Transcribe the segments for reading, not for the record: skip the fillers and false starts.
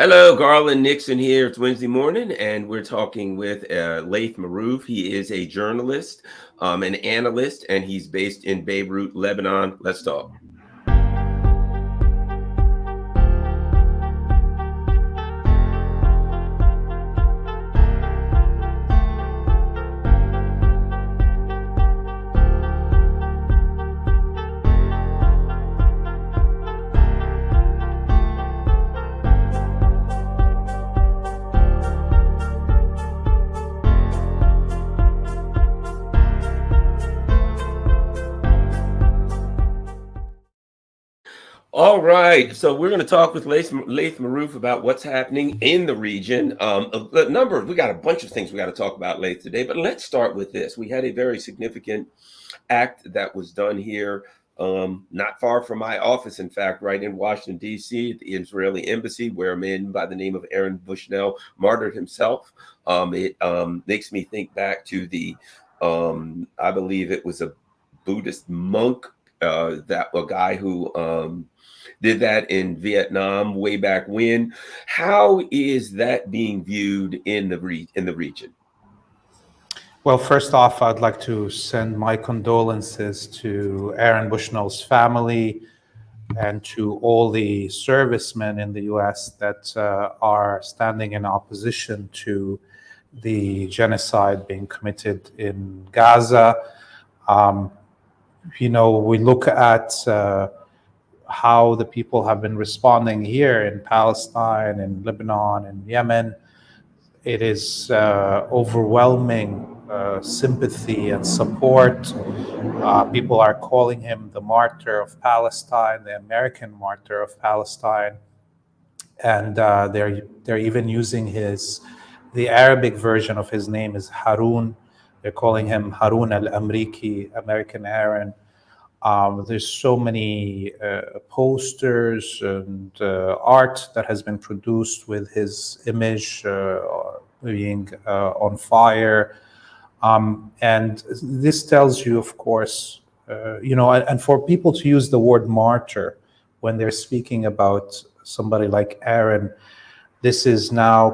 Hello, Garland Nixon here. It's Wednesday morning, and we're talking with Laith Marouf. He is a journalist, an analyst, and he's based in Beirut, Lebanon. Let's talk. All right, so we're going to talk with Laith Marouf about what's happening in the region. We got a bunch of things we got to talk about Laith today, but let's start with this. We had a very significant act that was done here, not far from my office, in fact, right in Washington, D.C., at the Israeli embassy, where a man by the name of Aaron Bushnell martyred himself. It makes me think back to I believe it was a Buddhist monk, that a guy who did that in Vietnam way back when. How is that being viewed in the region? Well, first off, I'd like to send my condolences to Aaron Bushnell's family and to all the servicemen in the U.S. that are standing in opposition to the genocide being committed in Gaza. We look at how the people have been responding here in Palestine, in Lebanon, in Yemen. It is overwhelming sympathy and support. People are calling him the martyr of Palestine, the American martyr of Palestine, and they're even using the Arabic version of his name is Harun. They're calling him Harun al-Amriki, American Aaron. There's so many posters and art that has been produced with his image being on fire. And this tells you, of course, and for people to use the word martyr when they're speaking about somebody like Aaron, this is now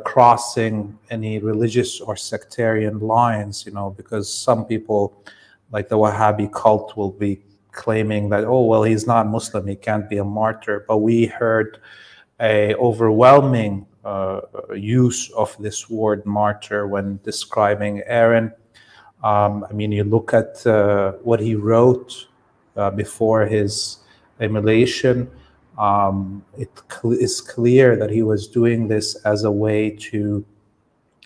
crossing any religious or sectarian lines, because some people, like the Wahhabi cult, will be claiming that, oh, well, he's not Muslim, he can't be a martyr. But we heard a overwhelming use of this word martyr when describing Aaron. You look at what he wrote before his immolation. It is clear that he was doing this as a way to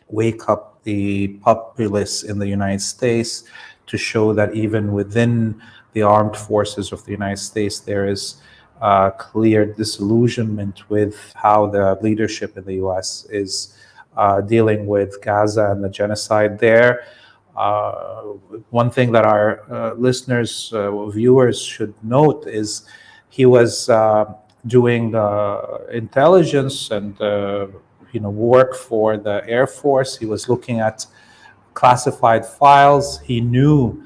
wake up the populace in the United States, to show that even within the armed forces of the United States, there is clear disillusionment with how the leadership in the U.S. is dealing with Gaza and the genocide there. One thing that our listeners, viewers should note is he was doing intelligence and work for the Air Force. He was looking at classified files. He knew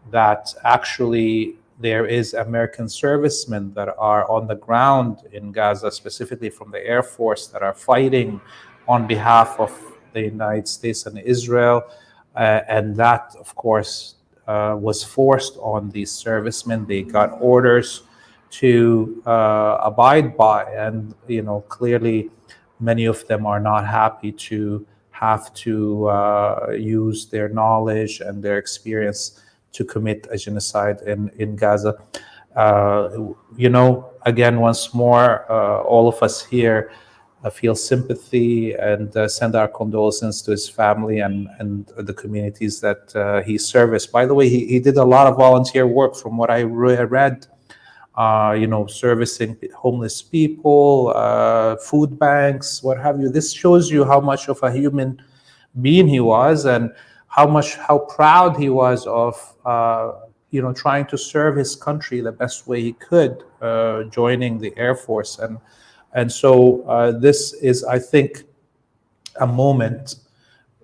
that actually there is American servicemen that are on the ground in Gaza, specifically from the Air Force, that are fighting on behalf of the United States and Israel. And that, of course, was forced on these servicemen. They got orders to abide by. And, clearly many of them are not happy to have to use their knowledge and their experience to commit a genocide in Gaza. Again, once more, all of us here feel sympathy and send our condolences to his family and the communities that he serviced. By the way, he did a lot of volunteer work from what I read, servicing homeless people, food banks, what have you. This shows you how much of a human being he was, and how proud he was of trying to serve his country the best way he could, joining the Air Force. And so this is, I think, a moment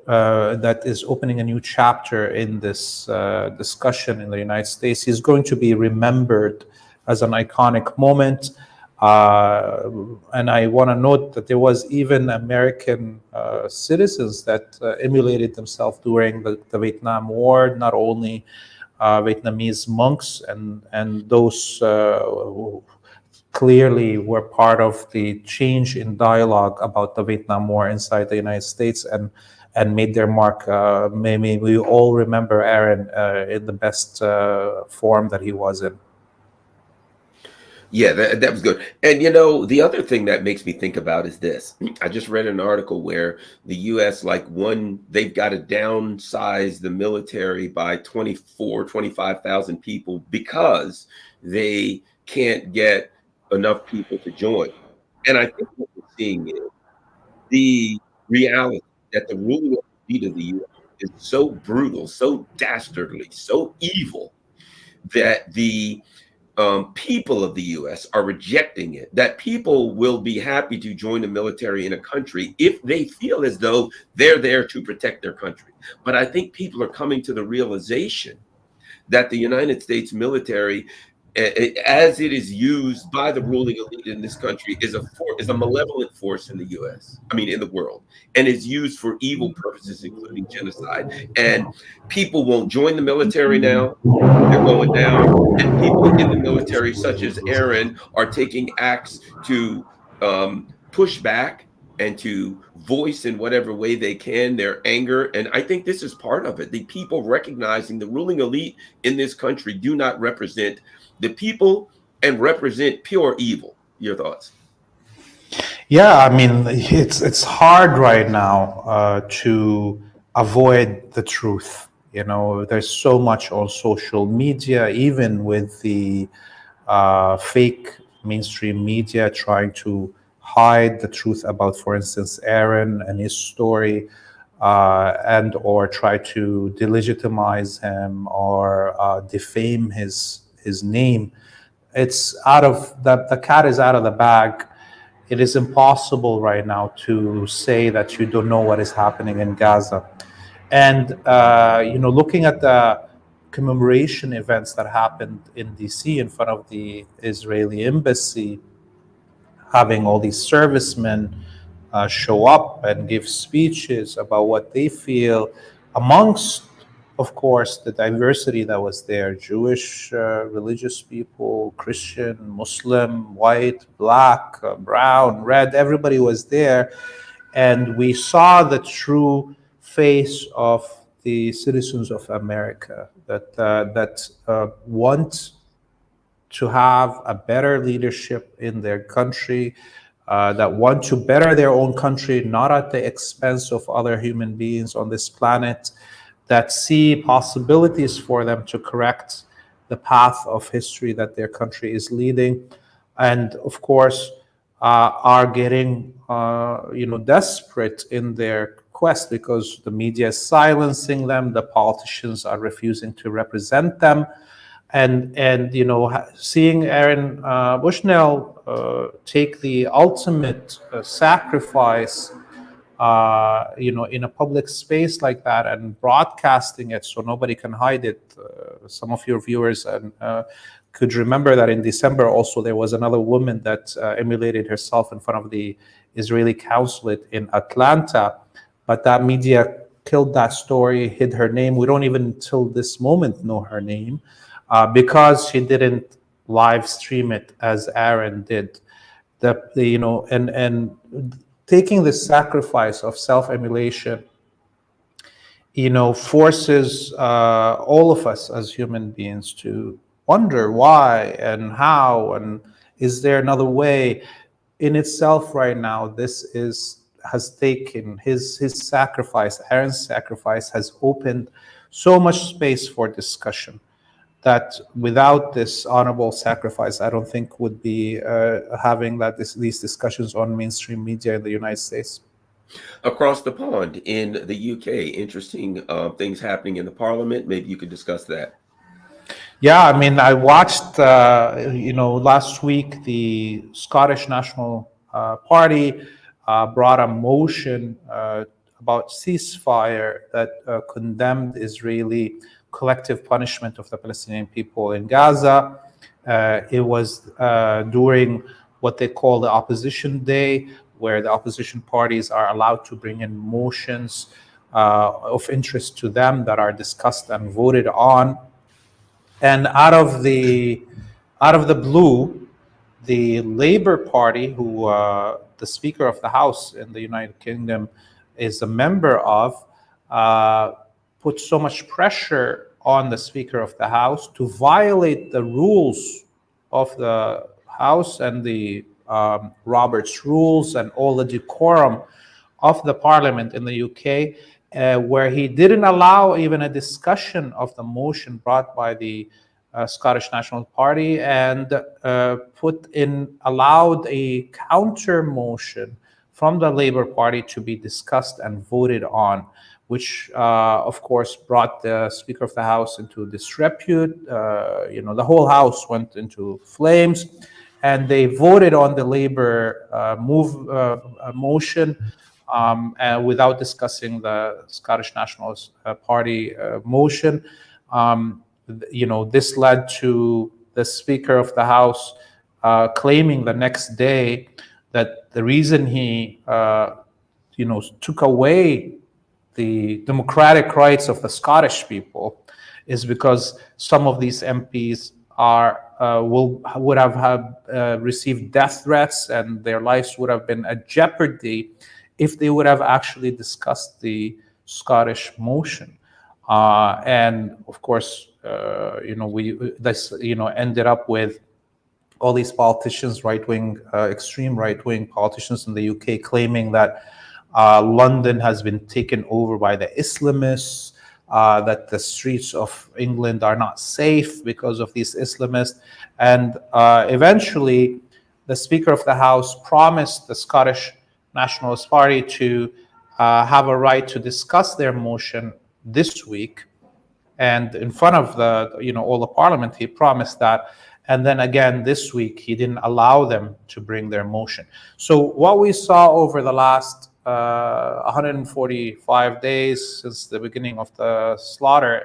that is opening a new chapter in this discussion in the United States. He's going to be remembered as an iconic moment. And I want to note that there was even American citizens that emulated themselves during the Vietnam War, not only Vietnamese monks and those who clearly were part of the change in dialogue about the Vietnam War inside the United States and made their mark. Maybe we all remember Aaron in the best form that he was in. Yeah, that was good. And the other thing that makes me think about is this. I just read an article where the US they've got to downsize the military by 25,000 people because they can't get enough people to join. And I think what we're seeing is the reality that the ruling elite of the US is so brutal, so dastardly, so evil that the people of the US are rejecting it, that people will be happy to join the military in a country if they feel as though they're there to protect their country. But I think people are coming to the realization that the United States military, as it is used by the ruling elite in this country, is a malevolent force in the U.S. I mean, in the world, and is used for evil purposes, including genocide. And people won't join the military now. They're going down, and people in the military, such as Aaron, are taking acts to push back and to voice in whatever way they can their anger. And I think this is part of it. The people recognizing the ruling elite in this country do not represent the people and represent pure evil. Your thoughts? Yeah, I mean, it's hard right now to avoid the truth. You know, there's so much on social media, even with the fake mainstream media trying to hide the truth about, for instance, Aaron and his story, and or try to delegitimize him or defame his name. It's out of the cat is out of the bag. It is impossible right now to say that you don't know what is happening in Gaza. And looking at the commemoration events that happened in DC in front of the Israeli embassy, having all these servicemen show up and give speeches about what they feel, amongst, of course, the diversity that was there: Jewish, religious people, Christian, Muslim, white, black, brown, red, everybody was there. And we saw the true face of the citizens of America that want to have a better leadership in their country, that want to better their own country, not at the expense of other human beings on this planet, that see possibilities for them to correct the path of history that their country is leading, and of course, are getting desperate in their quest because the media is silencing them, the politicians are refusing to represent them, and seeing Aaron Bushnell take the ultimate sacrifice, in a public space like that and broadcasting it so nobody can hide it. Some of your viewers could remember that in December also there was another woman that emulated herself in front of the Israeli consulate in Atlanta, but that media killed that story, hid her name. We don't even till this moment know her name. Because she didn't live stream it as Aaron did, and taking the sacrifice of self-emulation, forces all of us as human beings to wonder why and how, and is there another way. In itself, right now, has taken his sacrifice, Aaron's sacrifice, has opened so much space for discussion that without this honorable sacrifice, I don't think would be having these discussions on mainstream media in the United States. Across the pond in the UK, interesting things happening in the parliament. Maybe you could discuss that. Yeah, I mean, I watched, last week the Scottish National Party brought a motion about ceasefire that condemned Israeli collective punishment of the Palestinian people in Gaza. It was during what they call the opposition day, where the opposition parties are allowed to bring in motions of interest to them that are discussed and voted on. And out of the blue, the Labour Party, who the Speaker of the House in the United Kingdom is a member of, put so much pressure on the Speaker of the House to violate the rules of the House and the Roberts rules and all the decorum of the Parliament in the UK, where he didn't allow even a discussion of the motion brought by the Scottish National Party, and allowed a counter motion from the Labour Party to be discussed and voted on, which of course brought the Speaker of the House into disrepute. The whole House went into flames, and they voted on the Labour motion without discussing the Scottish National Party motion. This led to the Speaker of the House claiming the next day that the reason he, took away the democratic rights of the Scottish people is because some of these MPs would have received death threats, and their lives would have been at jeopardy if they would have actually discussed the Scottish motion. And of course, ended up with all these politicians, extreme right-wing politicians in the UK, claiming that London has been taken over by the Islamists, that the streets of England are not safe because of these Islamists. And eventually, the Speaker of the House promised the Scottish Nationalist Party to have a right to discuss their motion this week. And in front of all the Parliament, he promised that. And then again, this week, he didn't allow them to bring their motion. So what we saw over the last 145 days since the beginning of the slaughter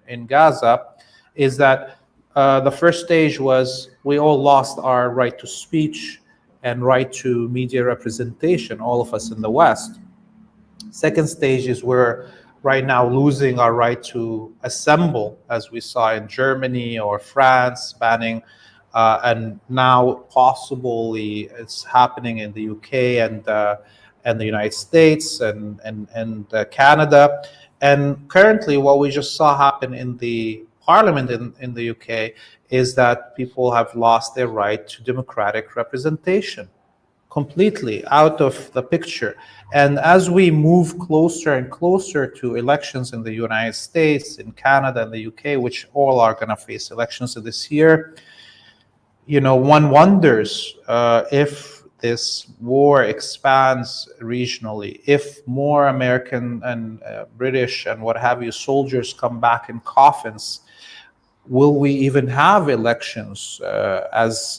in Gaza is that the first stage was we all lost our right to speech and right to media representation, all of us in the West. Second stage is we're right now losing our right to assemble, as we saw in Germany or France, banning, and now possibly it's happening in the UK and the United States and Canada. And currently, what we just saw happen in the Parliament in the UK is that people have lost their right to democratic representation, completely out of the picture. And as we move closer and closer to elections in the United States, in Canada, and the UK, which all are going to face elections this year, one wonders if this war expands regionally, if more American and British and what have you soldiers come back in coffins. Will we even have elections? As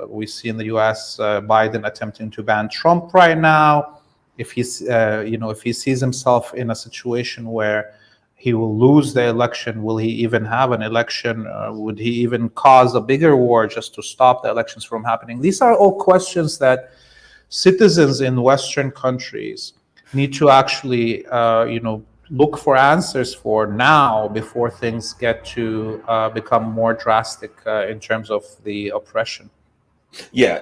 we see in the U.S., Biden attempting to ban Trump right now. If he's, if he sees himself in a situation where he will lose the election, will he even have an election? Would he even cause a bigger war just to stop the elections from happening? These are all questions that citizens in Western countries need to actually, look for answers for now before things get to become more drastic in terms of the oppression. Yeah,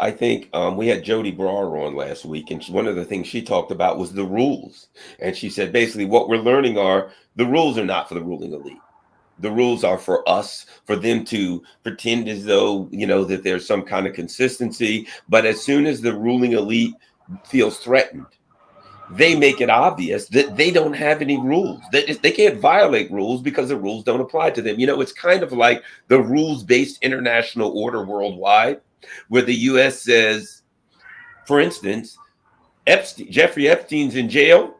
I think we had Jody Brower on last week, and one of the things she talked about was the rules. And she said basically what we're learning are the rules are not for the ruling elite. The rules are for us, for them to pretend as though, that there's some kind of consistency. But as soon as the ruling elite feels threatened, they make it obvious that they don't have any rules. They can't violate rules because the rules don't apply to them. It's kind of like the rules-based international order worldwide, where the U.S. says, for instance, Jeffrey Epstein's in jail,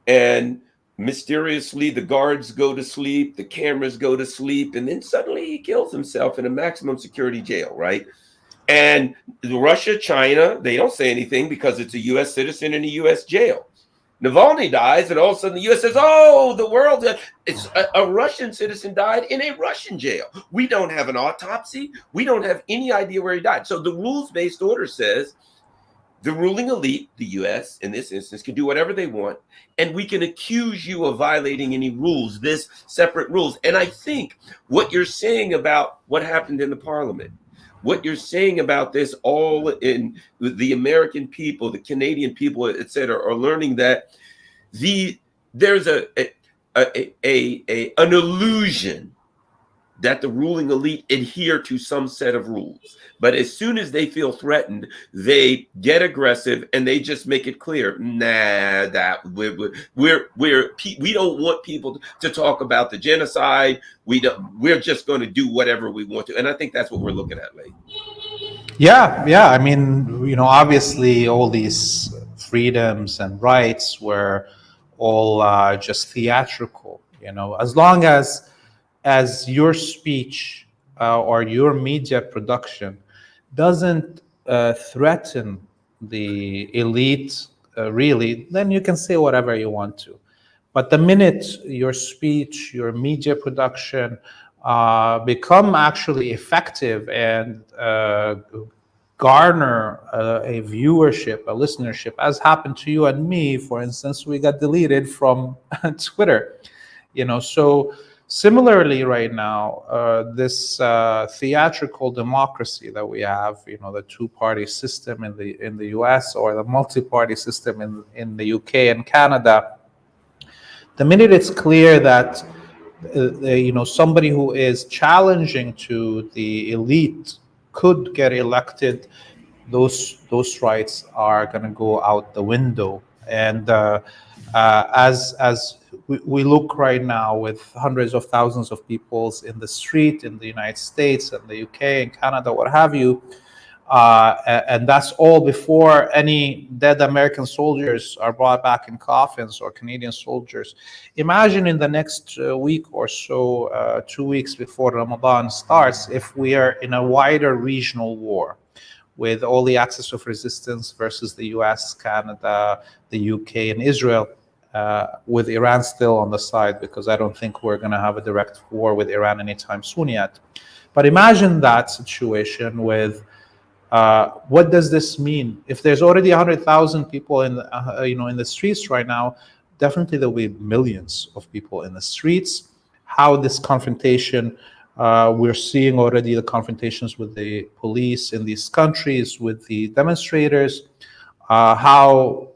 and mysteriously the guards go to sleep, the cameras go to sleep, and then suddenly he kills himself in a maximum security jail, right? And Russia, China, they don't say anything because it's a U.S. citizen in a U.S. jail. Navalny dies, and all of a sudden the U.S. says, "Oh, the world, it's a Russian citizen died in a Russian jail. We don't have an autopsy. We don't have any idea where he died." So the rules-based order says the ruling elite, the U.S. in this instance, can do whatever they want, and we can accuse you of violating any rules, this separate rules. And I think what you're saying about what happened in the parliament, what you're saying about this, all in the American people, the Canadian people, et cetera, are learning that there's an illusion that the ruling elite adhere to some set of rules. But as soon as they feel threatened, they get aggressive and they just make it clear, nah, that we don't want people to talk about the genocide. We're just going to do whatever we want to. And I think that's what we're looking at lately. Yeah. I mean, obviously, all these freedoms and rights were all just theatrical. As long as your speech or your media production doesn't threaten the elite, really, then you can say whatever you want to. But the minute your speech, your media production become actually effective and garner a viewership, a listenership, as happened to you and me, for instance, we got deleted from Twitter. So similarly, right now, this theatrical democracy that we have, the two-party system in the U.S. or the multi-party system in the U.K. and Canada, the minute it's clear that somebody who is challenging to the elite could get elected, those rights are going to go out the window. And as we look right now with hundreds of thousands of people in the street in the United States and the UK and Canada, what have you, and that's all before any dead American soldiers are brought back in coffins or Canadian soldiers. Imagine in the next week or so, 2 weeks before Ramadan starts, if we are in a wider regional war with all the axis of resistance versus the US, Canada, the UK, and Israel, with Iran still on the side, because I don't think we're going to have a direct war with Iran anytime soon yet. But imagine that situation with what does this mean? If there's already 100,000 people in the streets right now, definitely there will be millions of people in the streets. How this confrontation, we're seeing already the confrontations with the police in these countries, with the demonstrators, how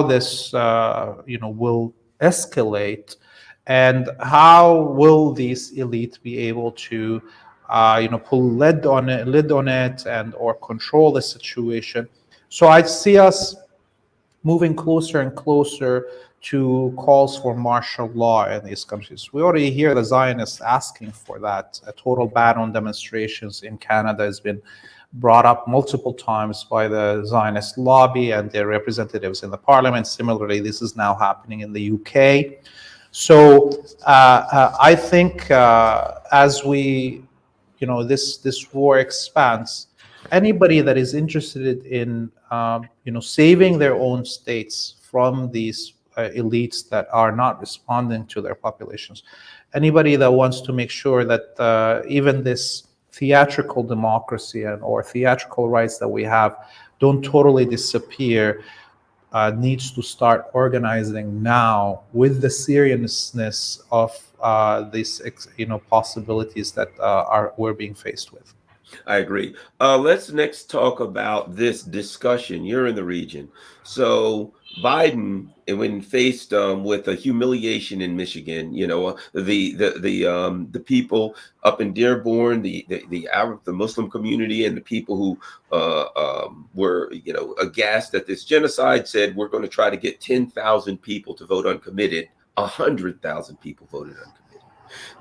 this will escalate, and how will these elite be able to pull lid on it and or control the situation. So I see us moving closer and closer to calls for martial law in these countries. We already hear the Zionists asking for that. A total ban on demonstrations in Canada has been brought up multiple times by the Zionist lobby and their representatives in the parliament. Similarly, this is now happening in the UK. So I think as we this war expands, anybody that is interested in saving their own states from these elites that are not responding to their populations, anybody that wants to make sure that even this theatrical democracy or theatrical rights that we have don't totally disappear, needs to start organizing now with the seriousness of these possibilities that we're being faced with. I agree. Let's next talk about this discussion. You're in the region. So Biden, when faced with a humiliation in Michigan, the people up in Dearborn, the Arab, the Muslim community, and the people who were aghast at this genocide, said we're going to try to get 10,000 people to vote uncommitted. 100,000 people voted uncommitted.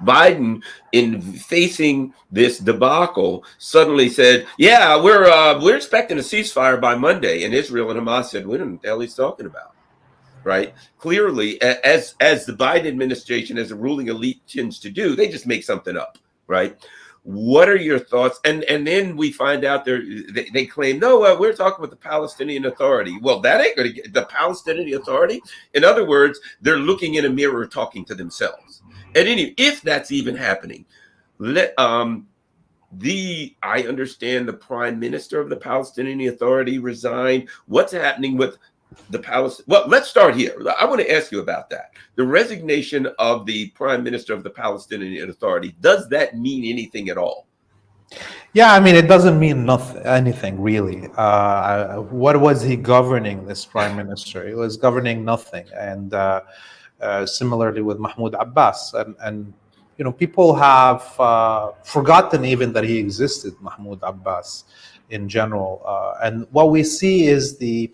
Biden, in facing this debacle, suddenly said, "Yeah, we're expecting a ceasefire by Monday." And Israel and Hamas said, "We don't know what the hell he's talking about." Right? Clearly, as the Biden administration, as a ruling elite tends to do, they just make something up. Right? What are your thoughts? And then we find out they claim, no, we're talking with the Palestinian Authority. Well, that ain't going to get the Palestinian Authority. In other words, they're looking in a mirror, talking to themselves. And if that's even happening, let I understand the prime minister of the Palestinian Authority resigned. What's happening with the Palestinian? Well, let's start here. I want to ask you about that. The resignation of the prime minister of the Palestinian Authority, does that mean anything at all? Yeah, I mean, it doesn't mean nothing, anything really. What was he governing, this prime minister? He was governing nothing. And similarly with Mahmoud Abbas. And people have forgotten even that he existed, Mahmoud Abbas, in general. And what we see is the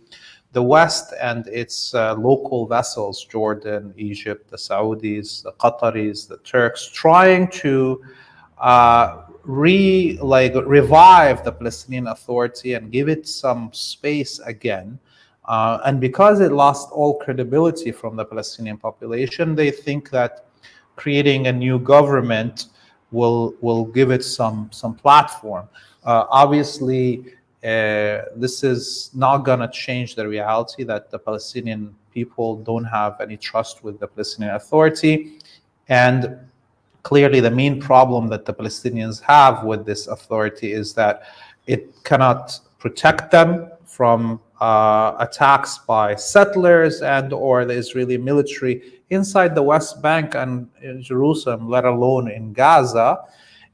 West and its local vessels, Jordan, Egypt, the Saudis, the Qataris, the Turks, trying to revive the Palestinian Authority and give it some space again. And because it lost all credibility from the Palestinian population, they think that creating a new government will give it some platform. Obviously, this is not going to change the reality that the Palestinian people don't have any trust with the Palestinian Authority. And clearly, the main problem that the Palestinians have with this authority is that it cannot protect them from attacks by settlers and or the Israeli military inside the West Bank and in Jerusalem, let alone in Gaza.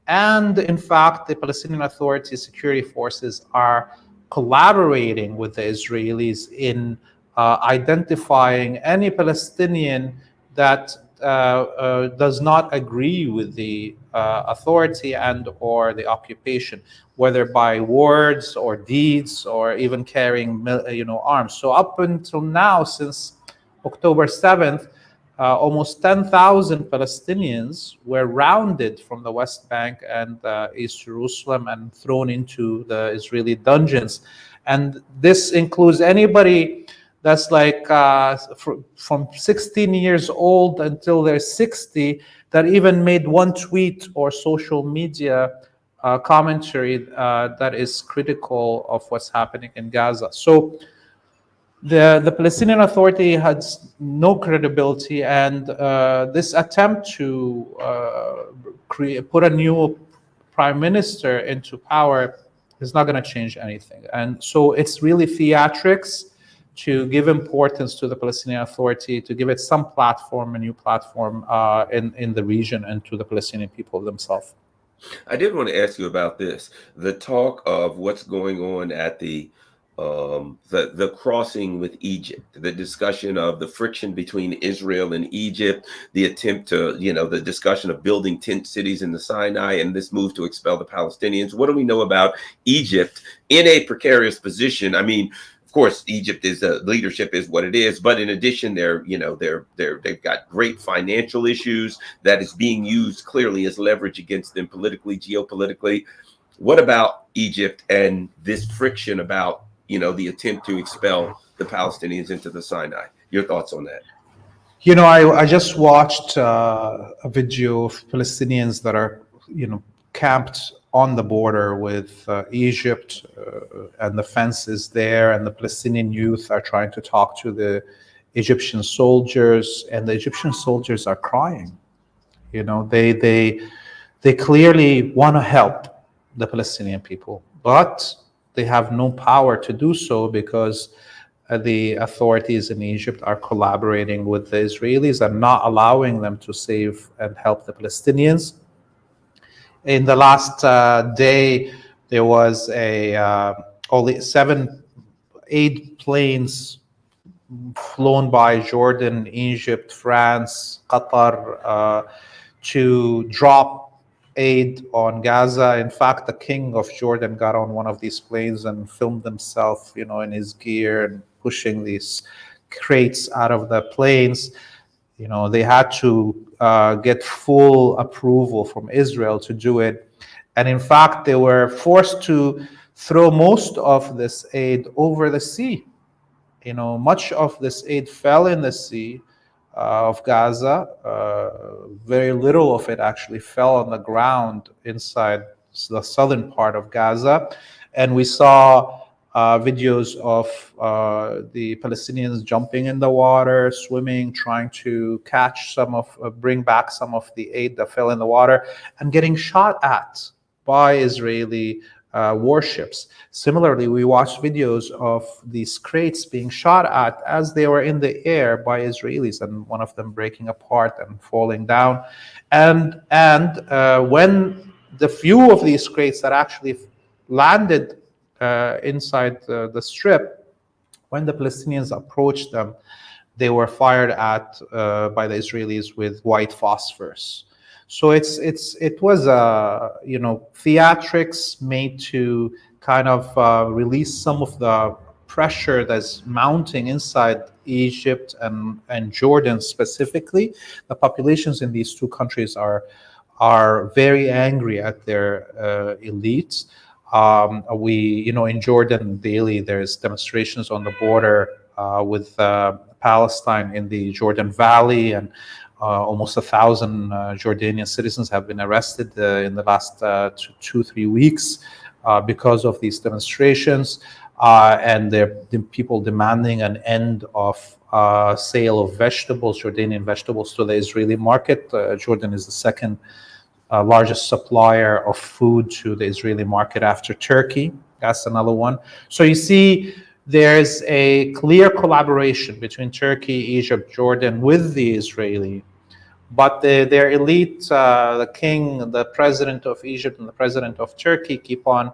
And in fact, the Palestinian Authority security forces are collaborating with the Israelis in identifying any Palestinian that does not agree with the authority and or the occupation, whether by words or deeds or even carrying arms. So up until now, since October 7th, almost 10,000 Palestinians were rounded from the West Bank and East Jerusalem and thrown into the Israeli dungeons. And this includes anybody that's like from 16 years old until they're 60, that even made one tweet or social media commentary that is critical of what's happening in Gaza. So the Palestinian Authority has no credibility, and this attempt to put a new prime minister into power is not going to change anything. And so it's really theatrics to give importance to the Palestinian Authority, to give it some platform, a new platform in the region, and to the Palestinian people themselves. I did want to ask you about this. The talk of what's going on at the crossing with Egypt, the discussion of the friction between Israel and Egypt, the attempt to, the discussion of building tent cities in the Sinai, and this move to expel the Palestinians. What do we know about Egypt in a precarious position? I mean, of course, Egypt is leadership is what it is, but in addition, they've got great financial issues that is being used clearly as leverage against them politically, geopolitically. What about Egypt and this friction about the attempt to expel the Palestinians into the Sinai? Your thoughts on that? I just watched a video of Palestinians that are camped on the border with Egypt, and the fence is there, and the Palestinian youth are trying to talk to the Egyptian soldiers, and the Egyptian soldiers are crying. They clearly want to help the Palestinian people, but they have no power to do so because the authorities in Egypt are collaborating with the Israelis and not allowing them to save and help the Palestinians. In the last day, there was only 8 planes flown by Jordan, Egypt, France, Qatar to drop aid on Gaza. In fact, the king of Jordan got on one of these planes and filmed himself, in his gear and pushing these crates out of the planes. They had to get full approval from Israel to do it. And in fact, they were forced to throw most of this aid over the sea. Much of this aid fell in the sea. of Gaza. Very little of it actually fell on the ground inside the southern part of Gaza. And we saw videos of the Palestinians jumping in the water, swimming, trying to catch bring back some of the aid that fell in the water, and getting shot at by Israeli warships. Similarly, we watched videos of these crates being shot at as they were in the air by Israelis, and one of them breaking apart and falling down. And when the few of these crates that actually landed inside the strip, when the Palestinians approached them, they were fired at by the Israelis with white phosphorus. So it was theatrics made to kind of release some of the pressure that's mounting inside Egypt and Jordan specifically. The populations in these two countries are very angry at their elites. In Jordan daily, there's demonstrations on the border with Palestine in the Jordan Valley, and almost 1,000 Jordanian citizens have been arrested in the last 2-3 weeks because of these demonstrations, and the people demanding an end of sale of vegetables, Jordanian vegetables, to the Israeli market. Jordan is the second largest supplier of food to the Israeli market after Turkey. That's another one. So you see, there's a clear collaboration between Turkey, Egypt, Jordan with the Israeli. But their elite, the king, the president of Egypt, and the president of Turkey keep on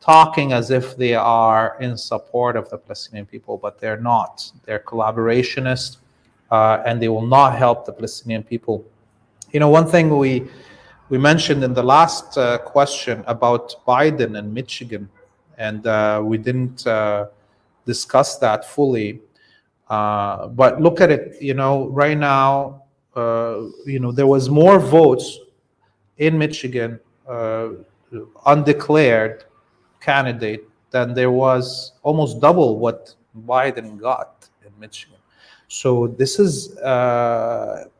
talking as if they are in support of the Palestinian people, but they're not. They're collaborationists, and they will not help the Palestinian people. One thing we mentioned in the last question about Biden and Michigan, and we didn't discuss that fully. But look at it, right now, there was more votes in Michigan, undeclared candidate, than there was, almost double what Biden got in Michigan. So this is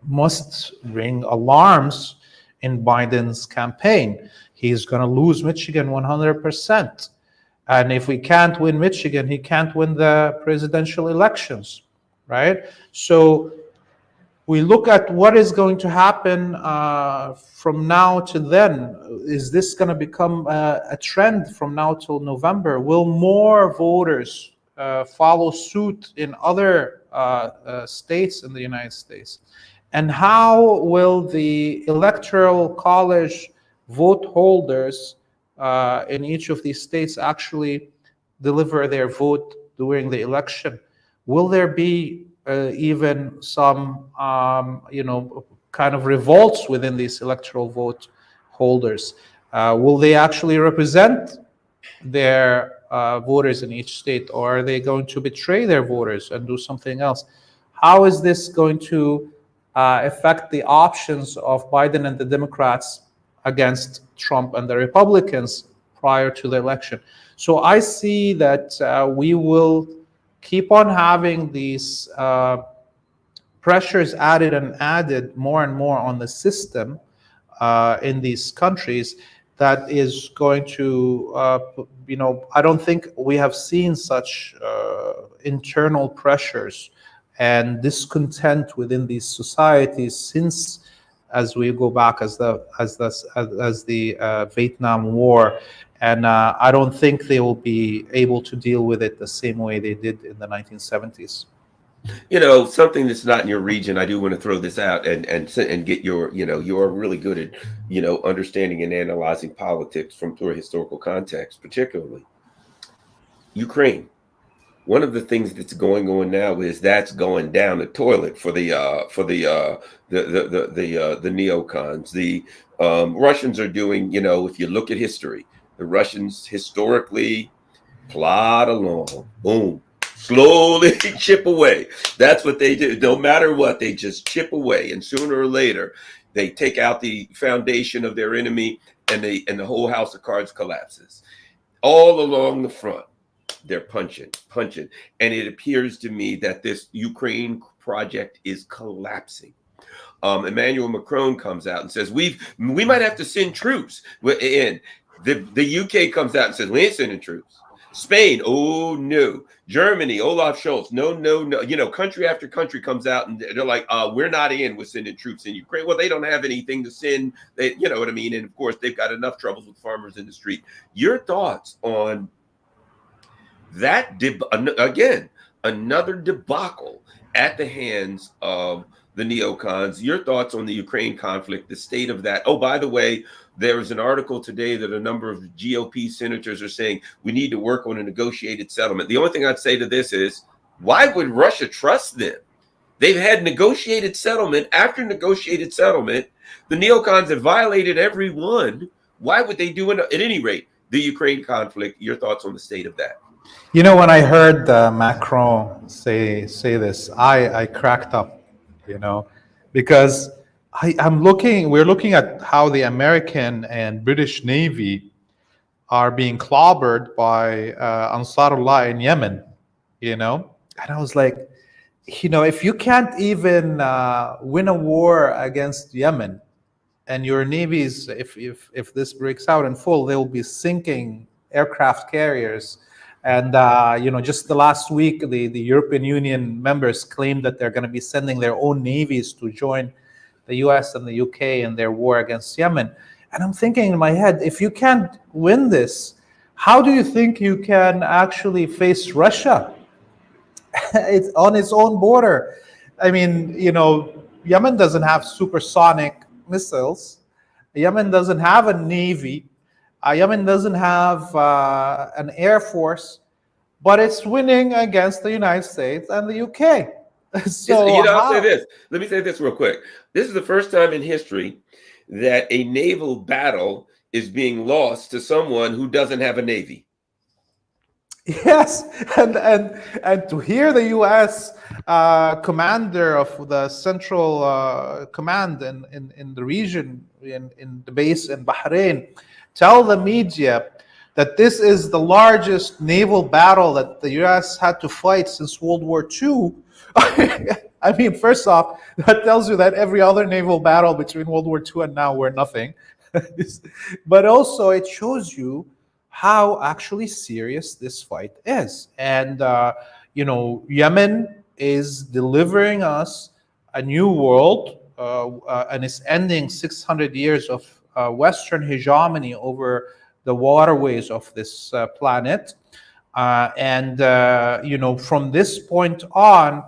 must ring alarms in Biden's campaign. He's going to lose Michigan 100%. And if we can't win Michigan, he can't win the presidential elections, right? So we look at what is going to happen from now to then. Is this going to become a trend from now till November? Will more voters follow suit in other states in the United States? And how will the electoral college vote holders in each of these states actually deliver their vote during the election? Will there be even some, kind of revolts within these electoral vote holders? Will they actually represent their voters in each state, or are they going to betray their voters and do something else? How is this going to affect the options of Biden and the Democrats against Trump and the Republicans prior to the election? So I see that we will keep on having these pressures added and added more and more on the system in these countries. That is going to, I don't think we have seen such internal pressures and discontent within these societies since, as we go back as the Vietnam War, and I don't think they will be able to deal with it the same way they did in the 1970s. Something that's not in your region, I do want to throw this out and get your, you're really good at, understanding and analyzing politics through a historical context, particularly Ukraine. One of the things that's going on now is that's going down the toilet for the neocons. The Russians are doing, if you look at history, the Russians historically plod along, boom, slowly chip away. That's what they do. No matter what, they just chip away, and sooner or later, they take out the foundation of their enemy, and the whole house of cards collapses. All along the front, they're punching. And it appears to me that this Ukraine project is collapsing. Emmanuel Macron comes out and says we might have to send troops. And the UK comes out and says we ain't sending troops. Spain, oh no. Germany, Olaf Scholz, no, no, no. You know, country after country comes out and they're like, we're not in with sending troops in Ukraine. Well, they don't have anything to send. They, you know what I mean? And of course, they've got enough troubles with farmers in the street. Your thoughts on that? Again, another debacle at the hands of the neocons. Your thoughts on the Ukraine conflict, the state of that. Oh, by the way, there was an article today that a number of GOP senators are saying we need to work on a negotiated settlement. The only thing I'd say to this is, why would Russia trust them? They've had negotiated settlement after negotiated settlement. The neocons have violated every one. Why would they do it? At any rate, the Ukraine conflict, your thoughts on the state of that? You know, when I heard Macron say this, I cracked up, you know, because we're looking at how the American and British Navy are being clobbered by Ansarullah in Yemen, you know, and I was like, you know, if you can't even win a war against Yemen, and your navies, if this breaks out in full, they will be sinking aircraft carriers. And you know, just the last week, the European Union members claimed that they're going to be sending their own navies to join the US and the UK in their war against Yemen. And I'm thinking in my head, if you can't win this, how do you think you can actually face Russia? It's on its own border. I mean, you know, Yemen doesn't have supersonic missiles. Yemen doesn't have a navy. Yemen doesn't have an air force, but it's winning against the United States and the UK. So you know, I'll say this. Let me say this real quick. This is the first time in history that a naval battle is being lost to someone who doesn't have a navy. Yes, and to hear the U.S. Commander of the Central Command in the region, in the base in Bahrain, tell the media that this is the largest naval battle that the U.S. had to fight since World War II. I mean, first off, that tells you that every other naval battle between World War II and now were nothing. But also, it shows you how actually serious this fight is. And, you know, Yemen is delivering us a new world and is ending 600 years of Western hegemony over the waterways of this planet. You know, from this point on,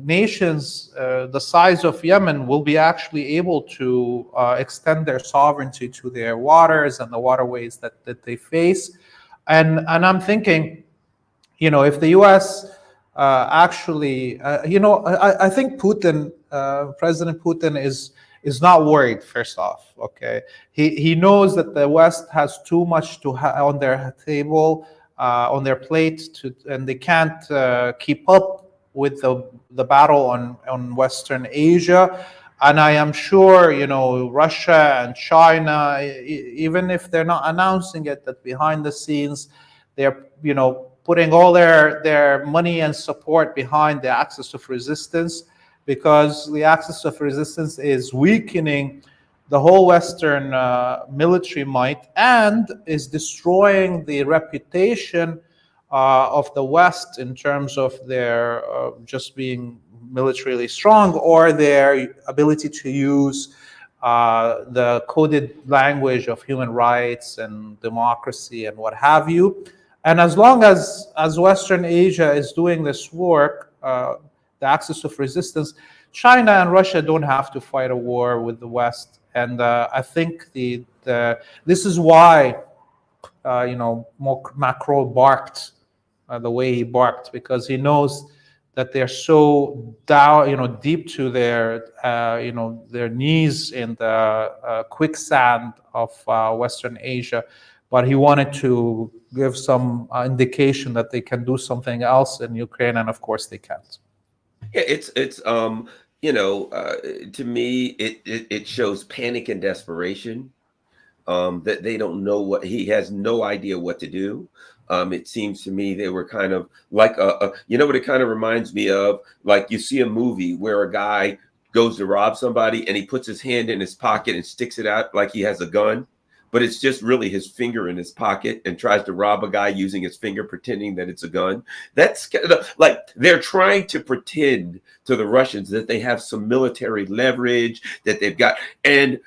nations the size of Yemen will be actually able to extend their sovereignty to their waters and the waterways that they face. And I'm thinking, you know, if the U.S. Actually, you know, I think Putin, President Putin is not worried. First off, okay, he knows that the West has too much on their table, on their plate, and they can't keep up with the battle on Western Asia. And I am sure, you know, Russia and China, even if they're not announcing it, that behind the scenes, they're, you know, putting all their money and support behind the axis of resistance, because the axis of resistance is weakening the whole Western military might and is destroying the reputation of the West in terms of their just being militarily strong, or their ability to use the coded language of human rights and democracy and what have you. And as long as Western Asia is doing this work, the axis of resistance, China and Russia don't have to fight a war with the West. And I think this is why you know, Macron barked the way he barked, because he knows that they're so down, you know, deep to their you know, their knees in the quicksand of Western Asia. But he wanted to give some indication that they can do something else in Ukraine, and of course they can't. Yeah, it's you know, to me it shows panic and desperation, that they don't know what, he has no idea what to do. It seems to me they were kind of like you know what it kind of reminds me of? Like you see a movie where a guy goes to rob somebody and he puts his hand in his pocket and sticks it out like he has a gun, but it's just really his finger in his pocket, and tries to rob a guy using his finger, pretending that it's a gun. That's kind of like they're trying to pretend to the Russians that they have some military leverage, that they've got, and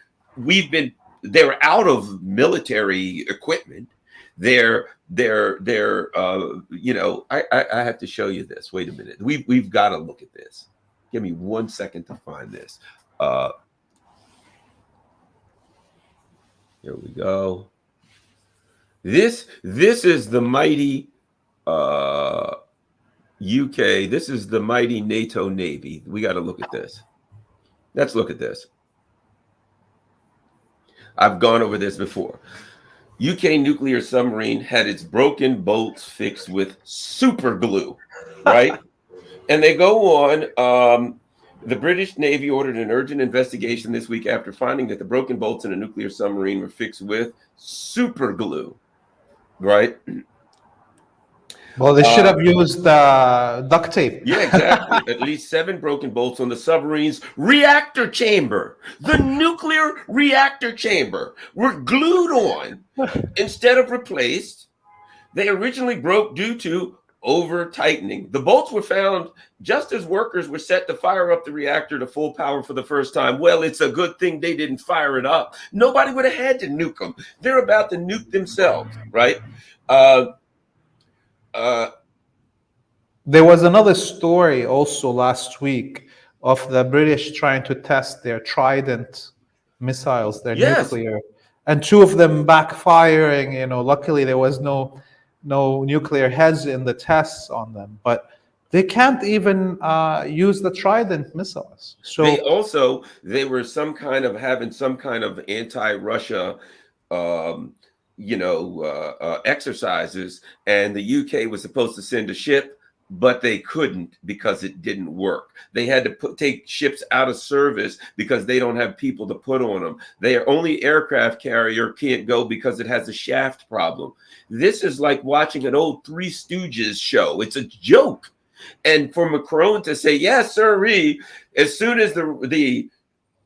they're out of military equipment. They're you know, I have to show you this. Wait a minute. We've got to look at this. Give me 1 second to find this. Here we go. This is the mighty UK. This is the mighty NATO Navy. We got to look at this. Let's look at this. I've gone over this before. UK nuclear submarine had its broken bolts fixed with super glue, right? And they go on. The British Navy ordered an urgent investigation this week after finding that the broken bolts in a nuclear submarine were fixed with super glue, right? Well, they should have used duct tape. Yeah, exactly. At least 7 broken bolts on the submarine's reactor chamber. The nuclear reactor chamber were glued on instead of replaced. They originally broke due to over tightening. The bolts were found just as workers were set to fire up the reactor to full power for the first time. Well, it's a good thing they didn't fire it up. Nobody would have had to nuke them. They're about to nuke themselves, right? There was another story also last week of the British trying to test their Trident missiles, their nuclear, and 2 of them backfiring. You know, luckily there was no nuclear heads in the tests on them, but they can't even use the Trident missiles. So they were having some kind of anti-Russia exercises, and the UK was supposed to send a ship, but they couldn't because it didn't work. They had to take ships out of service because they don't have people to put on them. Their only aircraft carrier can't go because it has a shaft problem. This is like watching an old Three Stooges show. It's a joke. And for Macron to say, yes, sirree, as soon as the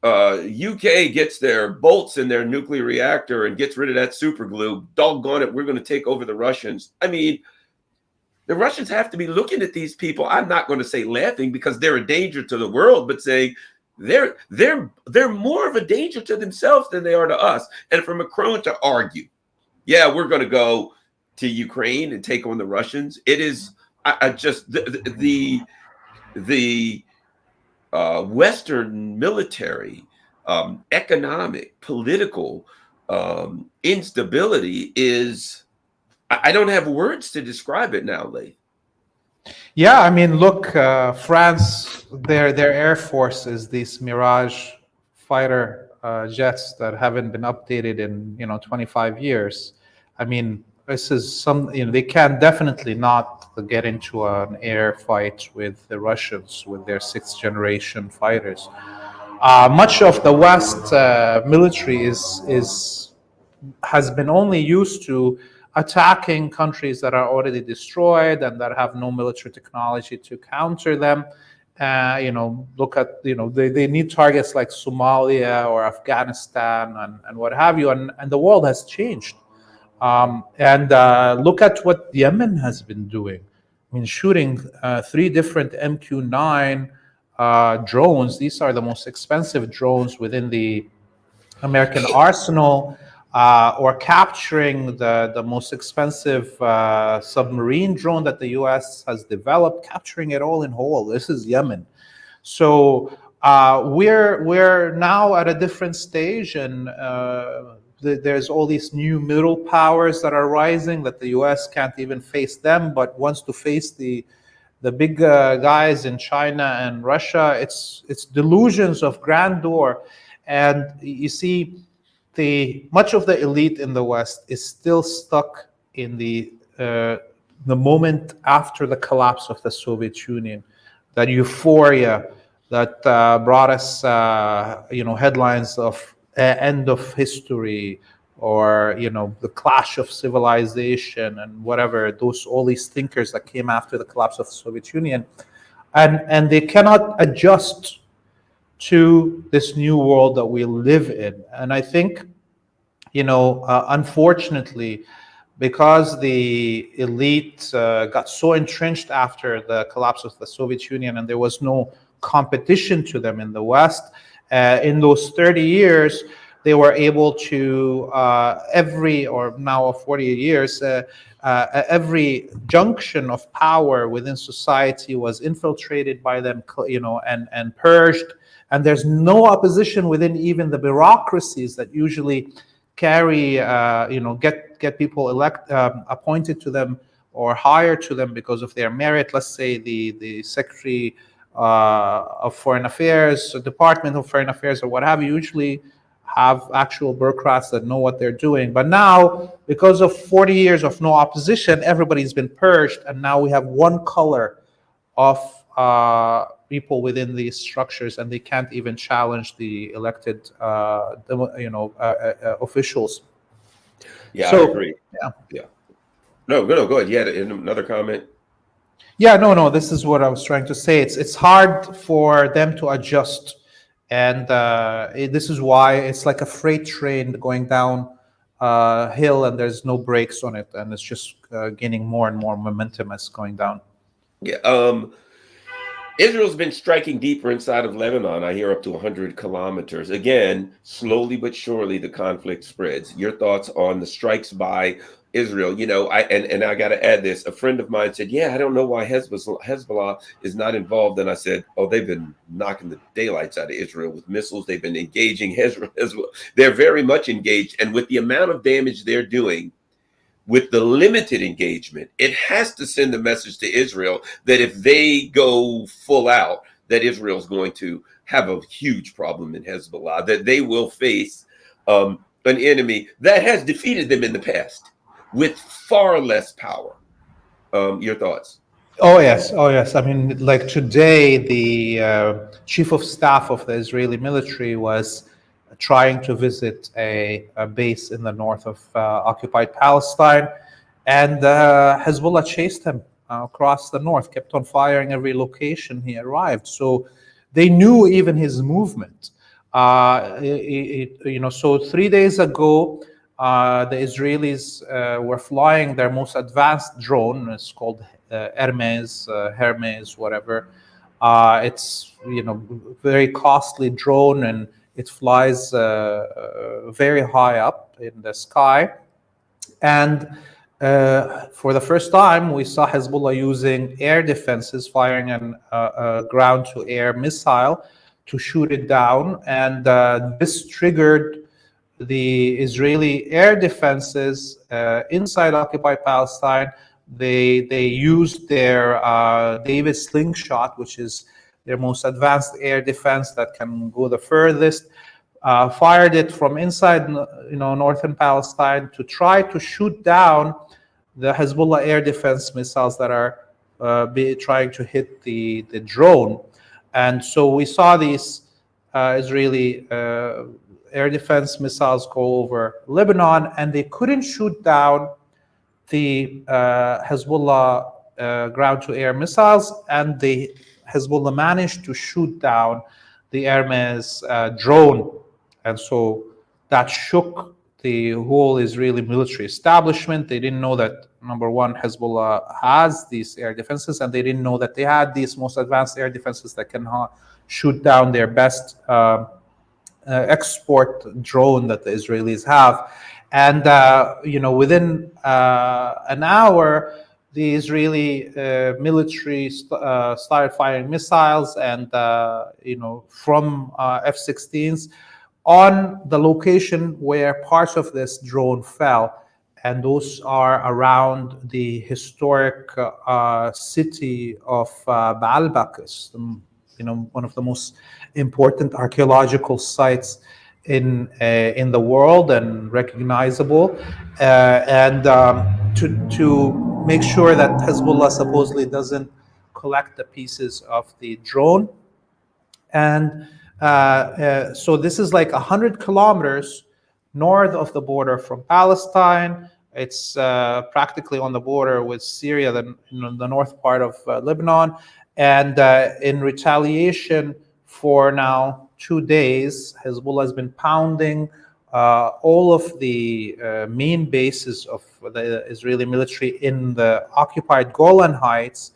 UK gets their bolts in their nuclear reactor and gets rid of that super glue, doggone it, we're going to take over the Russians. I mean, the Russians have to be looking at these people. I'm not going to say laughing because they're a danger to the world, but saying they're more of a danger to themselves than they are to us. And for Macron to argue, yeah, we're going to go to Ukraine and take on the Russians. It is the Western military, economic, political instability is. I don't have words to describe it now, Lee. Yeah, I mean, look, France, their Air Force is these Mirage fighter jets that haven't been updated in 25 years. I mean, this is they can definitely not get into an air fight with the Russians with their 6th generation fighters. Much of the West military has been only used to attacking countries that are already destroyed and that have no military technology to counter them. Look at, they need targets like Somalia or Afghanistan and what have you. And the world has changed. Look at what Yemen has been doing. I mean, shooting 3 different MQ-9 drones. These are the most expensive drones within the American arsenal. Or capturing the most expensive submarine drone that the U.S. has developed, capturing it all in whole. This is Yemen. So we're now at a different stage, and there's all these new middle powers that are rising that the U.S. can't even face them, but wants to face the big guys in China and Russia. It's delusions of grandeur, and you see. Much of the elite in the West is still stuck in the moment after the collapse of the Soviet Union, that euphoria that brought us, headlines of end of history, or the clash of civilization and whatever, all these thinkers that came after the collapse of the Soviet Union, and they cannot adjust to this new world that we live in. And I think, unfortunately, because the elite got so entrenched after the collapse of the Soviet Union, and there was no competition to them in the West, in those 30 years, they were able to, now 40 years, every junction of power within society was infiltrated by them, and purged. And there's no opposition within even the bureaucracies that usually carry, get people appointed to them or hired to them because of their merit. Let's say the Secretary of Foreign Affairs, or Department of Foreign Affairs, or what have you, usually have actual bureaucrats that know what they're doing. But now, because of 40 years of no opposition, everybody's been purged, and now we have one color of people within these structures, and they can't even challenge the elected, officials. Yeah, So, I agree. Yeah. Yeah. No, go ahead. You had another comment? Yeah, no. This is what I was trying to say. It's hard for them to adjust, and this is why it's like a freight train going down hill, and there's no brakes on it, and it's just gaining more and more momentum as going down. Yeah. Israel's been striking deeper inside of Lebanon. I hear up to 100 kilometers. Again, slowly but surely, the conflict spreads. Your thoughts on the strikes by Israel? I got to add this. A friend of mine said, "Yeah, I don't know why Hezbollah is not involved." And I said, "Oh, they've been knocking the daylights out of Israel with missiles. They've been engaging Hezbollah. They're very much engaged, and with the amount of damage they're doing." With the limited engagement, it has to send a message to Israel that if they go full out, that Israel's going to have a huge problem in Hezbollah, that they will face an enemy that has defeated them in the past with far less power. Your thoughts? Oh yes. I mean, like today, the chief of staff of the Israeli military was trying to visit a base in the north of occupied Palestine, and Hezbollah chased him across the north, kept on firing every location he arrived. So they knew even his movement. So 3 days ago, the Israelis were flying their most advanced drone. It's called Hermes, whatever. It's very costly drone, and it flies very high up in the sky. And for the first time, we saw Hezbollah using air defenses, firing a ground-to-air missile to shoot it down. And this triggered the Israeli air defenses inside occupied Palestine. They used their Davis slingshot, which is their most advanced air defense that can go the furthest, fired it from inside northern Palestine to try to shoot down the Hezbollah air defense missiles that are trying to hit the drone. And so we saw these Israeli air defense missiles go over Lebanon, and they couldn't shoot down the Hezbollah ground-to-air missiles, and the Hezbollah managed to shoot down the Hermes drone. And so that shook the whole Israeli military establishment. They didn't know that, number one, Hezbollah has these air defenses, and they didn't know that they had these most advanced air defenses that can shoot down their best export drone that the Israelis have. And within an hour, the Israeli military started firing missiles and from F-16s on the location where parts of this drone fell, and those are around the historic city of Baalbakis, one of the most important archaeological sites in the world and recognizable, and to make sure that Hezbollah supposedly doesn't collect the pieces of the drone. And so this is like 100 kilometers north of the border from Palestine. It's practically on the border with Syria, the north part of Lebanon. And in retaliation for now 2 days, Hezbollah has been pounding all of the main bases of the Israeli military in the occupied Golan Heights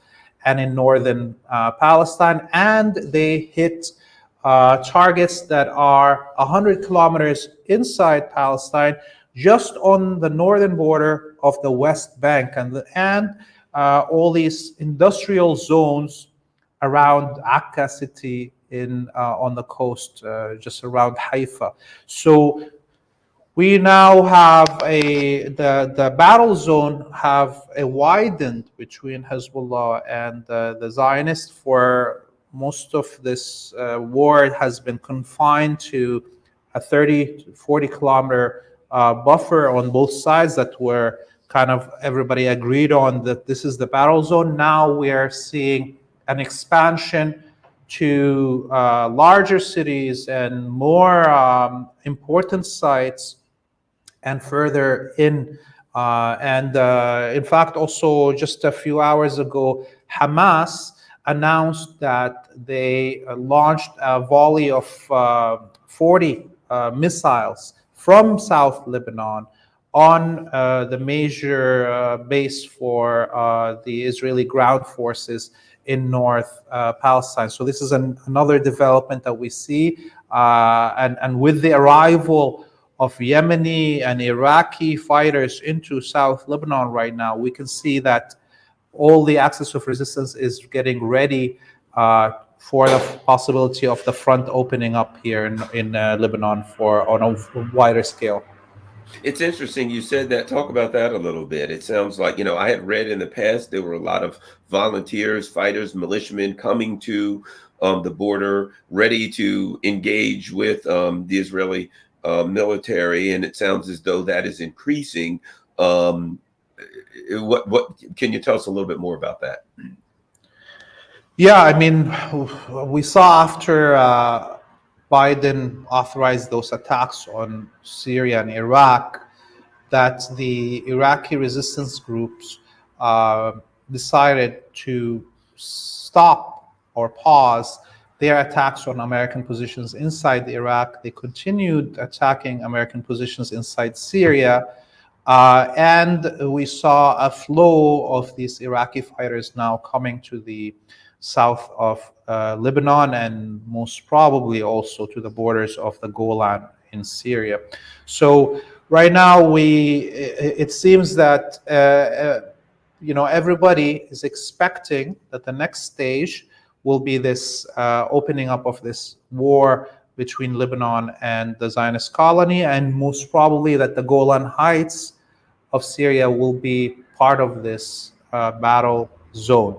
and in northern Palestine. And they hit targets that are 100 kilometers inside Palestine, just on the northern border of the West Bank, and all these industrial zones around Akka city on the coast, just around Haifa. So we now have the battle zone have widened between Hezbollah and the Zionists. For most of this war has been confined to a 30 to 40 kilometer buffer on both sides that were kind of everybody agreed on that this is the battle zone. Now we are seeing an expansion to larger cities and more important sites and further in. In fact, also just a few hours ago, Hamas announced that they launched a volley of 40 missiles from South Lebanon on the major base for the Israeli ground forces in North Palestine. So this is another development that we see. And with the arrival of Yemeni and Iraqi fighters into South Lebanon right now, we can see that all the axis of resistance is getting ready for the possibility of the front opening up here in Lebanon on a wider scale. It's interesting you said that. Talk about that a little bit. It sounds like, I had read in the past there were a lot of volunteers, fighters, militiamen coming to the border, ready to engage with the Israeli military, and it sounds as though that is increasing. What can you tell us a little bit more about that? Yeah, I mean, we saw after Biden authorized those attacks on Syria and Iraq that the Iraqi resistance groups decided to stop or pause their attacks on American positions inside Iraq. They continued attacking American positions inside Syria. And we saw a flow of these Iraqi fighters now coming to the south of Lebanon and most probably also to the borders of the Golan in Syria. So right now it seems that everybody is expecting that the next stage will be this opening up of this war between Lebanon and the Zionist colony, and most probably that the Golan Heights of Syria will be part of this battle zone.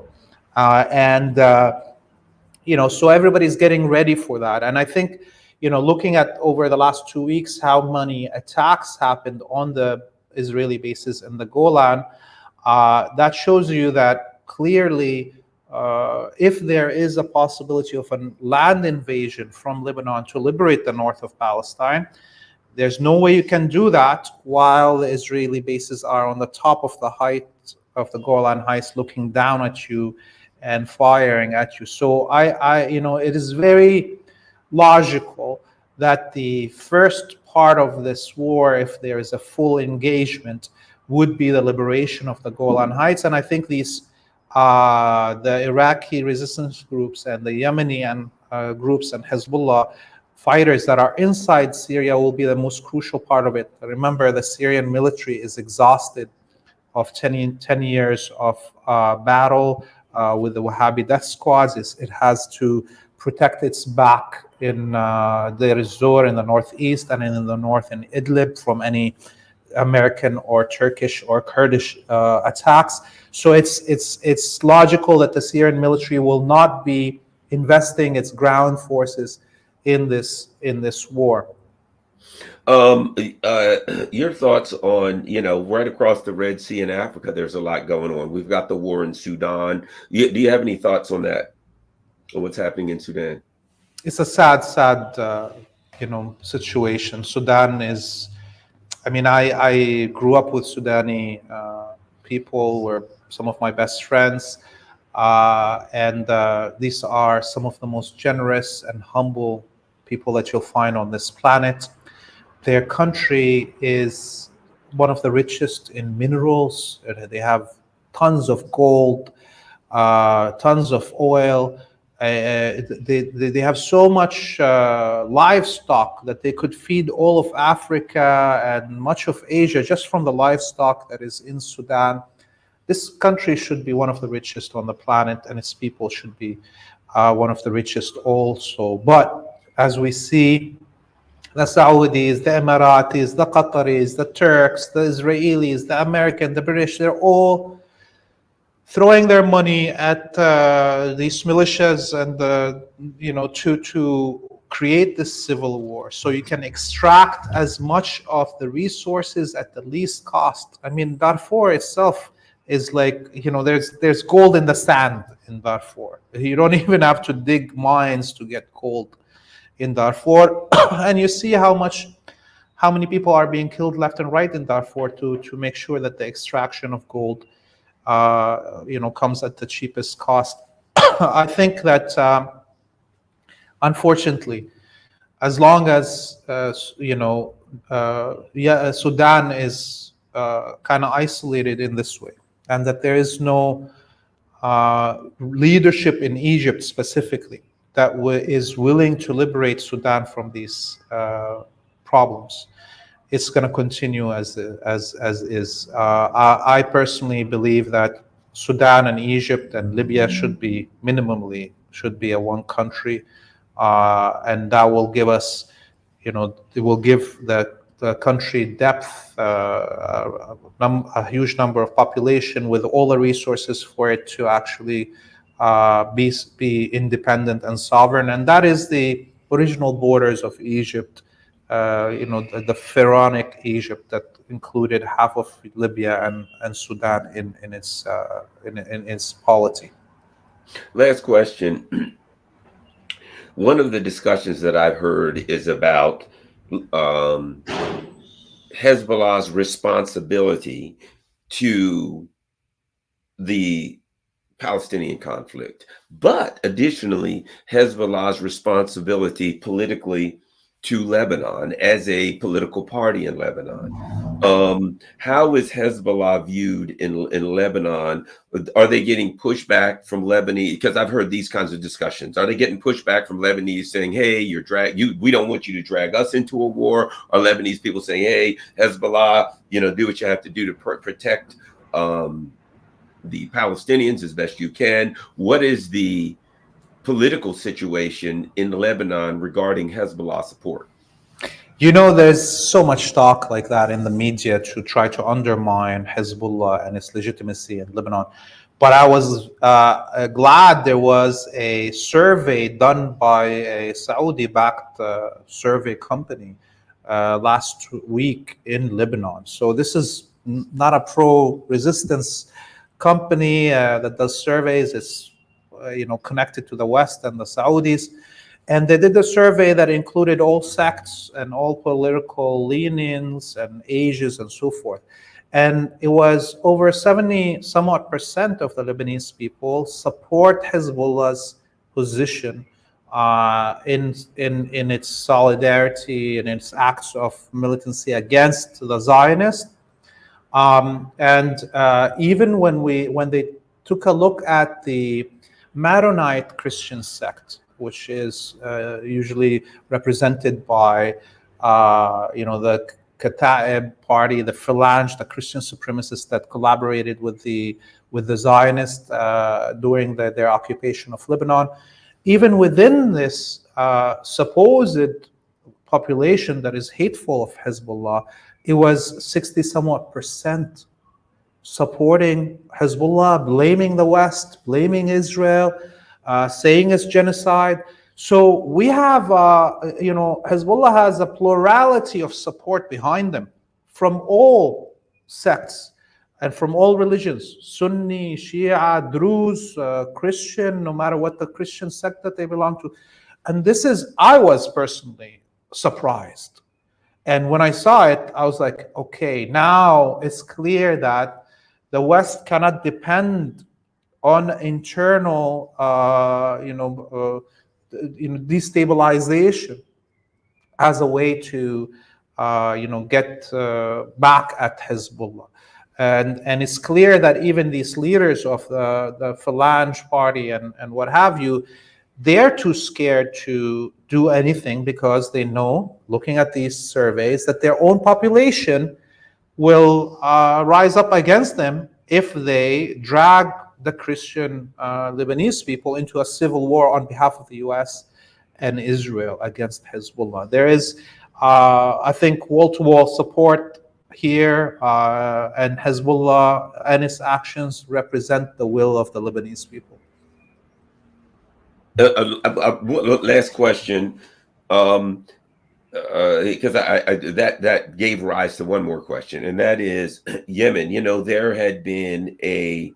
So everybody's getting ready for that. And I think, looking at over the last 2 weeks, how many attacks happened on the Israeli bases in the Golan, that shows you that clearly, if there is a possibility of a land invasion from Lebanon to liberate the north of Palestine, there's no way you can do that while the Israeli bases are on the top of the height of the Golan Heights, looking down at you and firing at you. So it is very logical that the first part of this war, if there is a full engagement, would be the liberation of the Golan Heights. And I think these the Iraqi resistance groups and the Yemeni and groups and Hezbollah fighters that are inside Syria will be the most crucial part of it. Remember, the Syrian military is exhausted of 10 years of battle with the Wahhabi death squads. It has to protect its back in Deir ez-Zor in the northeast and in the north in Idlib from any American or Turkish or Kurdish attacks. So it's logical that the Syrian military will not be investing its ground forces in this war. Your thoughts on, right across the Red Sea in Africa, there's a lot going on. We've got the war in Sudan. Do you have any thoughts on that, on what's happening in Sudan? It's a sad situation. Sudan is I mean, I grew up with Sudani people, were some of my best friends, and these are some of the most generous and humble people that you'll find on this planet. Their country is one of the richest in minerals. They have tons of gold, tons of oil. They have so much livestock that they could feed all of Africa and much of Asia just from the livestock that is in Sudan. This country should be one of the richest on the planet, and its people should be one of the richest also. But as we see, the Saudis, the Emiratis, the Qataris, the Turks, the Israelis, the American, the British, they're all throwing their money at these militias and to create this civil war, so you can extract as much of the resources at the least cost. I mean, Darfur itself is like, there's gold in the sand in Darfur. You don't even have to dig mines to get gold in Darfur. And you see how many people are being killed left and right in Darfur to make sure that the extraction of gold comes at the cheapest cost. I think that unfortunately, as long as Sudan is kind of isolated in this way, and that there is no leadership in Egypt specifically that is willing to liberate Sudan from these problems, it's going to continue as is. I personally believe that Sudan and Egypt and Libya should be a one country, and that will give us, it will give the country depth, a huge number of population with all the resources for it to actually be independent and sovereign. And that is the original borders of Egypt. The pharaonic Egypt that included half of Libya and Sudan in its polity. Last question. One of the discussions that I've heard is about Hezbollah's responsibility to the Palestinian conflict, but additionally, Hezbollah's responsibility politically to Lebanon as a political party in Lebanon. How is Hezbollah viewed in Lebanon? Are they getting pushback from Lebanese? Because I've heard these kinds of discussions. Are they getting pushback from Lebanese saying, "Hey, we don't want you to drag us into a war"? Are Lebanese people saying, "Hey, Hezbollah, do what you have to do to protect the Palestinians as best you can"? What is the political situation in Lebanon regarding Hezbollah support? There's so much talk like that in the media to try to undermine Hezbollah and its legitimacy in Lebanon. But I was glad there was a survey done by a Saudi-backed survey company last week in Lebanon. So this is not a pro-resistance company that does surveys. It's connected to the West and the Saudis. And they did a survey that included all sects and all political leanings and ages and so forth. And it was over 70% of the Lebanese people support Hezbollah's position in its solidarity and its acts of militancy against the Zionists. Even when they took a look at the Maronite Christian sect, which is usually represented by the Kata'ib party, the Phalange, the Christian supremacists that collaborated with the Zionists during their occupation of Lebanon. Even within this supposed population that is hateful of Hezbollah, it was 60-somewhat% supporting Hezbollah, blaming the West, blaming Israel, saying it's genocide. So we have, Hezbollah has a plurality of support behind them from all sects and from all religions, Sunni, Shia, Druze, Christian, no matter what the Christian sect that they belong to. And I was personally surprised And when I saw it, I was like, okay, now it's clear that the West cannot depend on internal, destabilization as a way to, get back at Hezbollah. And it's clear that even these leaders of the Phalange Party and what have you, they're too scared to do anything because they know, looking at these surveys, that their own population will rise up against them if they drag the Christian Lebanese people into a civil war on behalf of the US and Israel against Hezbollah. There is, I think, wall to wall support here, and Hezbollah and its actions represent the will of the Lebanese people. Last question, because that gave rise to one more question, and that is Yemen. There had been a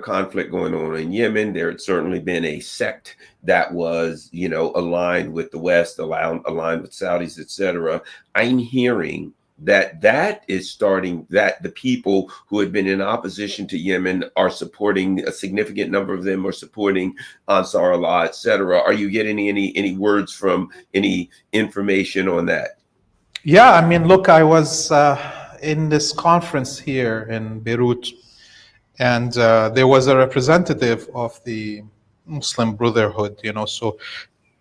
conflict going on in Yemen. There had certainly been a sect that was aligned with the West, aligned with Saudis, etc. I'm hearing that is starting, that the people who had been in opposition to Yemen are supporting, a significant number of them are supporting Ansar Allah, etc. Are you getting any words from, any information on that? Yeah, I mean, look, I was in this conference here in Beirut, and there was a representative of the Muslim Brotherhood, so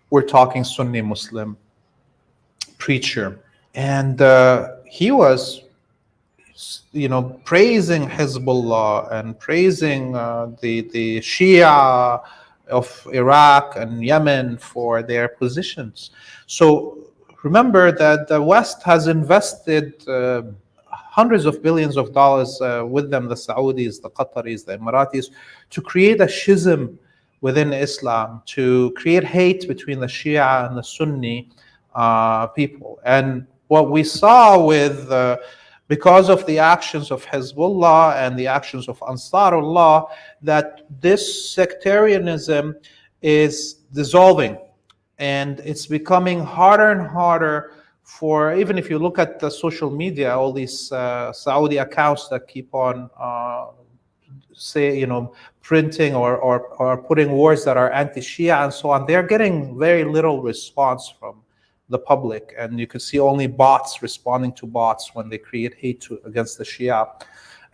we're talking Sunni Muslim preacher, and he was praising Hezbollah and praising the Shia of Iraq and Yemen for their positions. So remember that the West has invested hundreds of billions of dollars with them, the Saudis, the Qataris, the Emiratis, to create a schism within Islam, to create hate between the Shia and the Sunni people. And what we saw with because of the actions of Hezbollah and the actions of Ansarullah, that this sectarianism is dissolving, and it's becoming harder and harder for, even if you look at the social media, all these Saudi accounts that keep on printing or putting words that are anti-Shia and so on, they're getting very little response from the public, and you can see only bots responding to bots when they create hate against the Shia.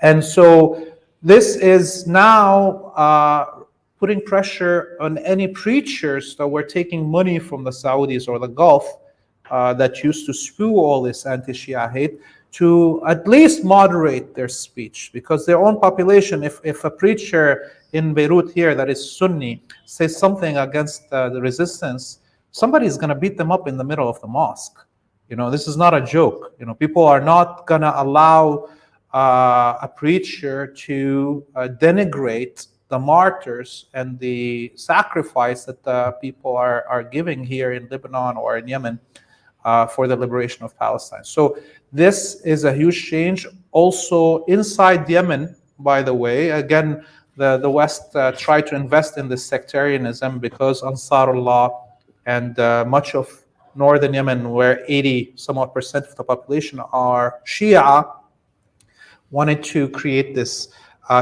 And so this is now putting pressure on any preachers that were taking money from the Saudis or the Gulf that used to spew all this anti-Shia hate, to at least moderate their speech, because their own population, if a preacher in Beirut here that is Sunni says something against the resistance, somebody's going to beat them up in the middle of the mosque. This is not a joke. People are not going to allow a preacher to denigrate the martyrs and the sacrifice that the people are giving here in Lebanon or in Yemen for the liberation of Palestine. So this is a huge change. Also inside Yemen, by the way, again, the West tried to invest in this sectarianism because Ansarullah and much of northern Yemen, where 80-somewhat% of the population are Shia, wanted to create this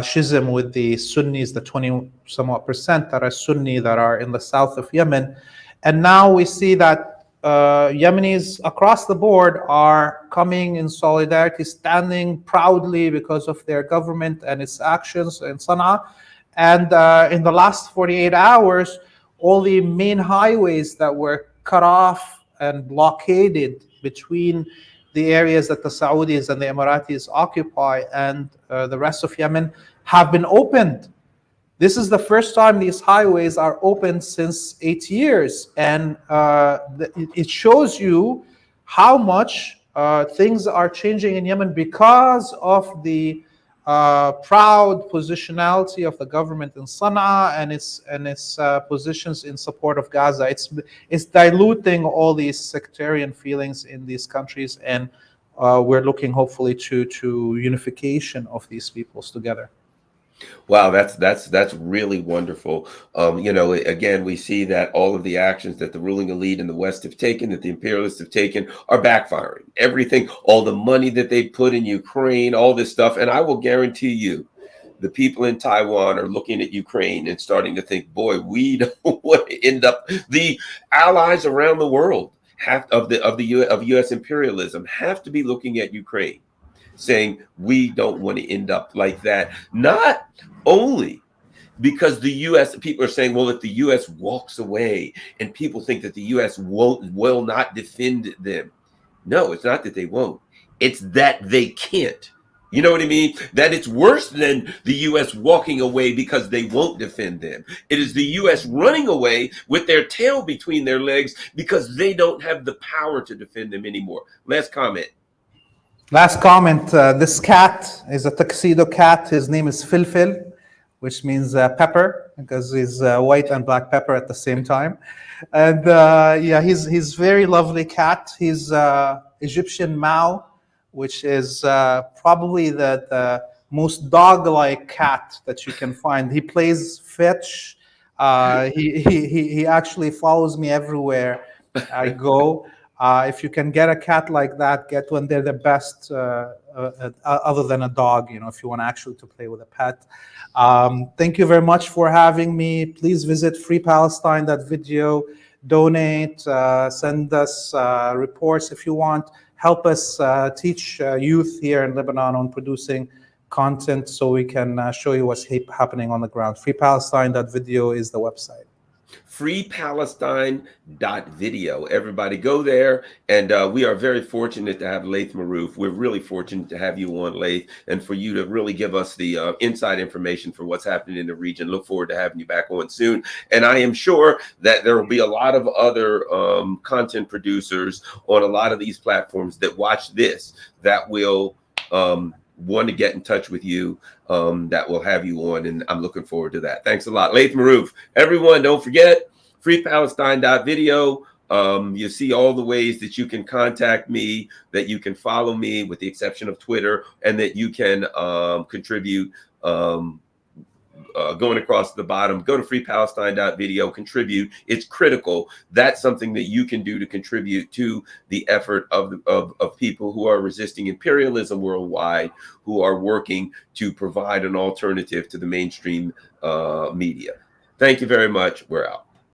schism with the Sunnis, the 20-somewhat% that are Sunni, that are in the south of Yemen. And now we see that Yemenis across the board are coming in solidarity, standing proudly because of their government and its actions in Sana'a. And in the last 48 hours, all the main highways that were cut off and blockaded between the areas that the Saudis and the Emiratis occupy and the rest of Yemen have been opened. This is the first time these highways are open since 8 years. And it shows you how much things are changing in Yemen because of the proud positionality of the government in Sana'a and its positions in support of Gaza. It's diluting all these sectarian feelings in these countries, and we're looking hopefully to unification of these peoples together. Wow, that's really wonderful. You know, again, we see that all of the actions that the ruling elite in the West have taken, that the imperialists have taken, are backfiring. Everything, all the money that they put in Ukraine, all this stuff, and I will guarantee you, the people in Taiwan are looking at Ukraine and starting to think, boy, we don't want to end up. The allies around the world have of U.S. imperialism have to be looking at Ukraine, saying we don't want to end up like that. Not only because the US people are saying, well, if the US walks away and people think that the US will not defend them. No, it's not that they won't. It's that they can't. You know what I mean? That it's worse than the US walking away because they won't defend them. It is the US running away with their tail between their legs because they don't have the power to defend them anymore. Last comment. Last comment, this cat is a tuxedo cat. His name is Filfil, which means pepper, because he's white and black pepper at the same time. And yeah, he's very lovely cat. He's Egyptian Mao, which is probably the most dog-like cat that you can find. He plays fetch. He actually follows me everywhere I go. If you can get a cat like that, get one. They're the best, other than a dog, you know, if you want actually to play with a pet. Thank you very much for having me. Please visit freepalestine.video, donate, send us reports if you want. Help us teach youth here in Lebanon on producing content so we can show you what's happening on the ground. Freepalestine.video is the website. freepalestine.video. Everybody go there. And we are very fortunate to have Laith Marouf. We're really fortunate to have you on, Laith, and for you to really give us the inside information for what's happening in the region. Look forward to having you back on soon. And I am sure that there will be a lot of other content producers on a lot of these platforms that watch this that will want to get in touch with you, that will have you on, and I'm looking forward to that. Thanks a lot. Laith Marouf. Everyone, don't forget, freepalestine.video. You see all the ways that you can contact me, that you can follow me with the exception of Twitter, and that you can contribute. Going across the bottom, go to freepalestine.video, contribute. It's critical. That's something that you can do to contribute to the effort of people who are resisting imperialism worldwide, who are working to provide an alternative to the mainstream media. Thank you very much. We're out.